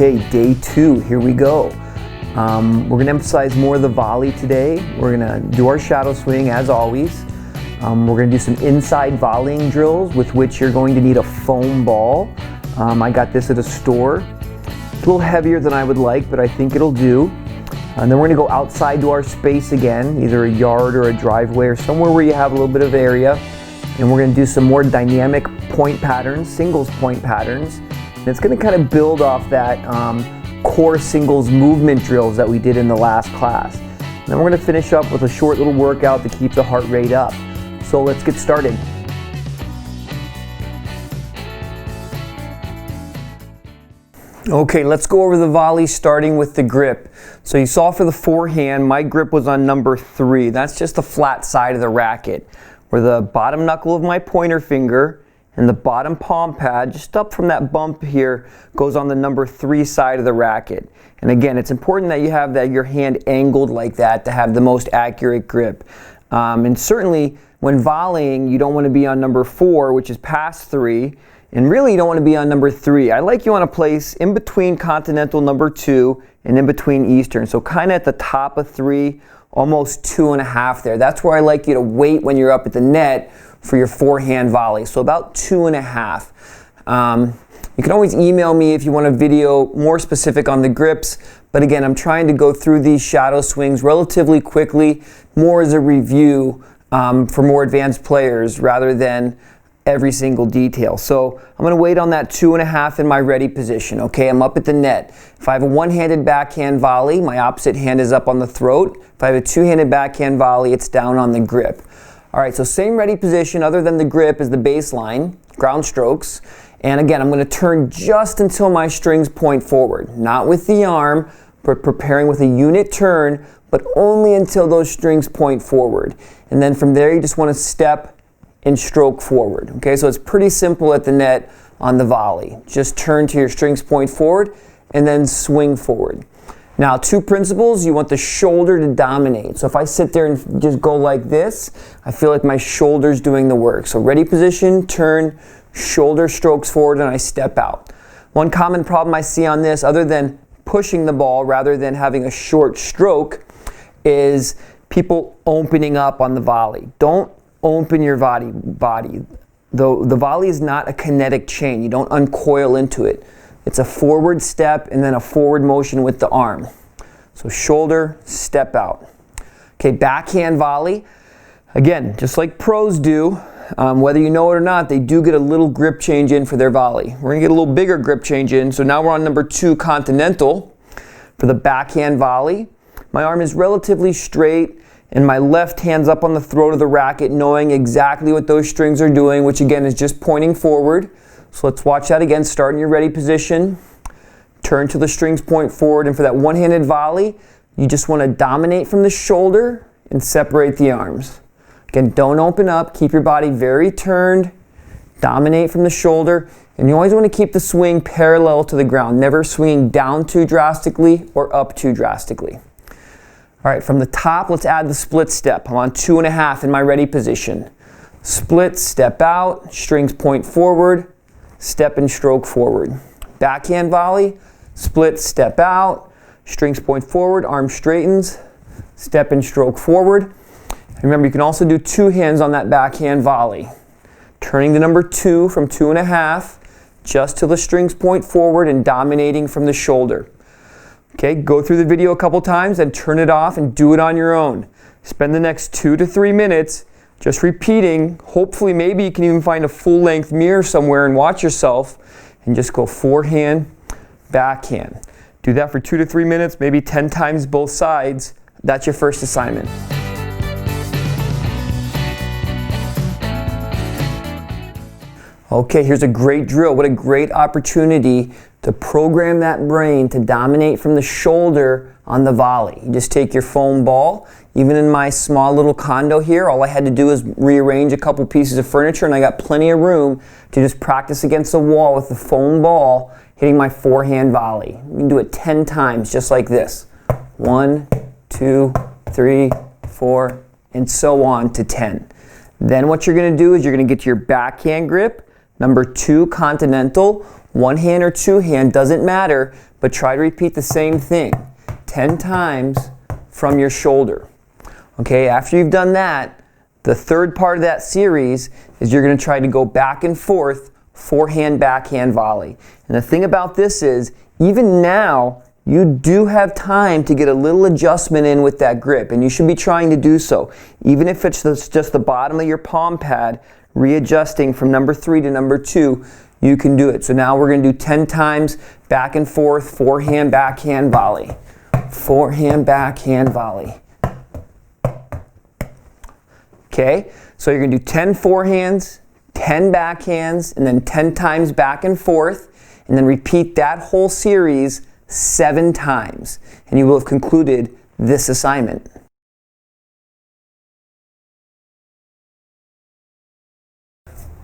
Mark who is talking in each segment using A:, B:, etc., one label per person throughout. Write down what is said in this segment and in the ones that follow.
A: Okay, day 2, here we go. We're going to emphasize more of the volley today. We're going to do our shadow swing as always. We're going to do some inside volleying drills with which you're going to need a foam ball. I got this at a store. It's a little heavier than I would like, but I think it'll do. And then we're going to go outside to our space again, either a yard or a driveway or somewhere where you have a little bit of area. And we're going to do some more dynamic point patterns, singles point patterns. And it's going to kind of build off that core singles movement drills that we did in the last class. And then we're going to finish up with a short little workout to keep the heart rate up. So let's get started. Okay, let's go over the volley starting with the grip. So you saw for the forehand, my grip was on number 3. That's just the flat side of the racket, where the bottom knuckle of my pointer finger and the bottom palm pad, just up from that bump here, goes on the number 3 side of the racket. And again, it's important that you have your hand angled like that to have the most accurate grip. And certainly when volleying, you don't want to be on number 4, which is past 3. And really, you don't want to be on number 3. I like you on a place in between continental number 2 and in between eastern. So kind of at the top of 3, almost 2.5 there. That's where I like you to wait when you're up at the net for your forehand volley. So about 2.5. You can always email me if you want a video more specific on the grips. But again, I'm trying to go through these shadow swings relatively quickly, more as a review for more advanced players rather than every single detail. So I'm going to wait on that 2.5 in my ready position. Okay, I'm up at the net. If I have a one-handed backhand volley, my opposite hand is up on the throat. If I have a two-handed backhand volley, it's down on the grip. All right, so same ready position other than the grip is the baseline, ground strokes. And again, I'm going to turn just until my strings point forward. Not with the arm, but preparing with a unit turn, but only until those strings point forward. And then from there, you just want to step and stroke forward. Okay, so it's pretty simple at the net on the volley. Just turn till your strings point forward and then swing forward. Now, 2 principles, you want the shoulder to dominate. So if I sit there and just go like this, I feel like my shoulder's doing the work. So ready position, turn, shoulder strokes forward, and I step out. One common problem I see on this, other than pushing the ball rather than having a short stroke, is people opening up on the volley. Don't open your body. The volley is not a kinetic chain. You don't uncoil into it. It's a forward step and then a forward motion with the arm. So shoulder, step out. Okay, backhand volley. Again, just like pros do, whether you know it or not, they do get a little grip change in for their volley. We're going to get a little bigger grip change in. So now we're on number 2 continental for the backhand volley. My arm is relatively straight and my left hand's up on the throat of the racket, knowing exactly what those strings are doing, which again is just pointing forward. So let's watch that again. Start in your ready position. Turn till the strings point forward. And for that one-handed volley, you just want to dominate from the shoulder and separate the arms. Again, don't open up. Keep your body very turned. Dominate from the shoulder. And you always want to keep the swing parallel to the ground. Never swinging down too drastically or up too drastically. All right, from the top, let's add the split step. I'm on 2.5 in my ready position. Split, step out, strings point forward, step and stroke forward. Backhand volley, split, step out, strings point forward, arm straightens, step and stroke forward. And remember, you can also do 2 hands on that backhand volley. Turning to number 2 from 2.5, just till the strings point forward and dominating from the shoulder. Okay, go through the video a couple times and turn it off and do it on your own. Spend the next 2 to 3 minutes just repeating. Hopefully, maybe you can even find a full-length mirror somewhere and watch yourself and just go forehand, backhand. Do that for 2 to 3 minutes, maybe 10 times both sides. That's your first assignment. Okay, here's a great drill. What a great opportunity to program that brain to dominate from the shoulder on the volley. You just take your foam ball. Even in my small little condo here, all I had to do is rearrange a couple pieces of furniture and I got plenty of room to just practice against the wall with the foam ball hitting my forehand volley. You can do it 10 times just like this. 1, 2, 3, 4, and so on to 10. Then what you're going to do is you're going to get to your backhand grip, number 2 continental, one hand or two hand, doesn't matter, but try to repeat the same thing 10 times from your shoulder. Okay, after you've done that, the third part of that series is you're going to try to go back and forth, forehand, backhand volley. And the thing about this is, even now, you do have time to get a little adjustment in with that grip, and you should be trying to do so. Even if it's just the bottom of your palm pad, readjusting from number 3 to number 2, you can do it. So now we're going to do 10 times back and forth, forehand, backhand volley. Forehand, backhand volley. Okay, so you're going to do 10 forehands, 10 backhands, and then 10 times back and forth, and then repeat that whole series 7 times, and you will have concluded this assignment.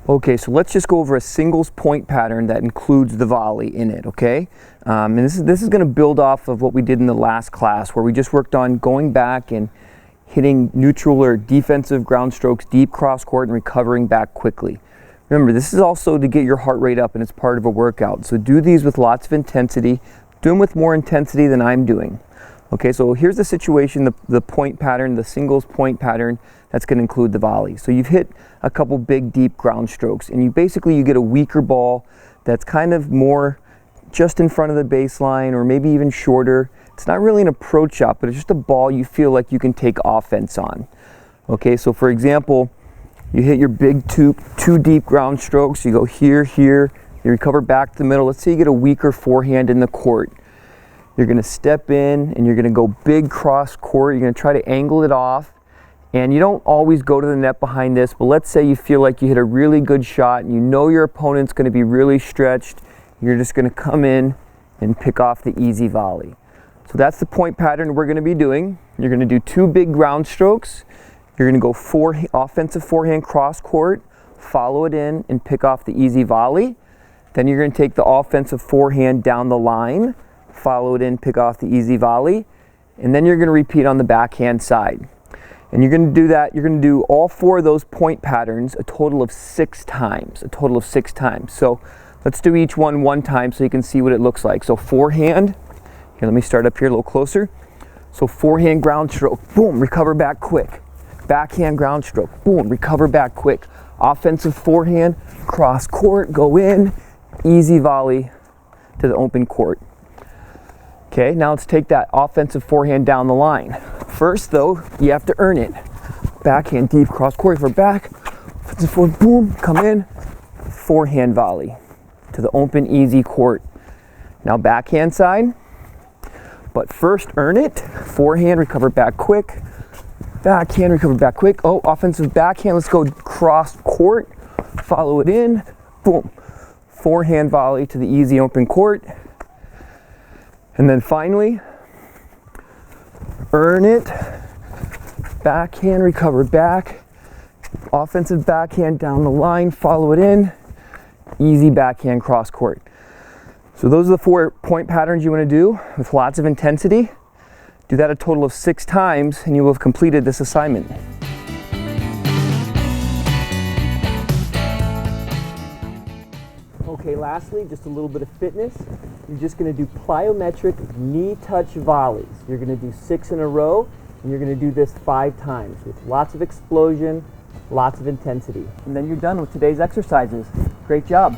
A: Okay, so let's just go over a singles point pattern that includes the volley in it, okay? And this is going to build off of what we did in the last class, where we just worked on going back and hitting neutral or defensive ground strokes deep cross court and recovering back quickly. Remember, this is also to get your heart rate up, and it's part of a workout. So do these with lots of intensity. Do them with more intensity than I'm doing. Okay, so here's the situation, the point pattern, the singles point pattern that's going to include the volley. So you've hit a couple big deep ground strokes, and you get a weaker ball that's kind of more just in front of the baseline, or maybe even shorter. It's not really an approach shot, but it's just a ball you feel like you can take offense on. Okay, so for example, you hit your big two deep ground strokes, you go here, here, you recover back to the middle. Let's say you get a weaker forehand in the court. You're going to step in and you're going to go big cross court. You're going to try to angle it off. And you don't always go to the net behind this, but let's say you feel like you hit a really good shot and you know your opponent's going to be really stretched. You're just going to come in and pick off the easy volley. So that's the point pattern we're going to be doing. You're going to do 2 big ground strokes. You're going to go offensive forehand cross court, follow it in and pick off the easy volley. Then you're going to take the offensive forehand down the line, follow it in, pick off the easy volley, and then you're going to repeat on the backhand side. And you're going to do that, you're going to do all 4 of those point patterns a total of 6 times, So let's do each one time so you can see what it looks like. So forehand, here, let me start up here a little closer. So forehand ground stroke, boom, recover back quick. Backhand ground stroke, boom, recover back quick. Offensive forehand, cross court, go in, easy volley to the open court. Okay, now let's take that offensive forehand down the line. First though, you have to earn it. Backhand deep cross court for back, offensive forward, boom, come in, forehand volley to the open easy court. Now backhand side, but first earn it. Forehand, recover back quick. Backhand, recover back quick. Oh, offensive backhand, let's go cross court, follow it in, boom. Forehand volley to the easy open court. And then finally, earn it, backhand, recover back, offensive backhand down the line, follow it in, easy backhand cross court. So those are the 4 point patterns you want to do with lots of intensity. Do that a total of 6 times and you will have completed this assignment. Okay, lastly, just a little bit of fitness. You're just going to do plyometric knee touch volleys. You're going to do 6 in a row, and you're going to do this 5 times with lots of explosion, lots of intensity. And then you're done with today's exercises. Great job.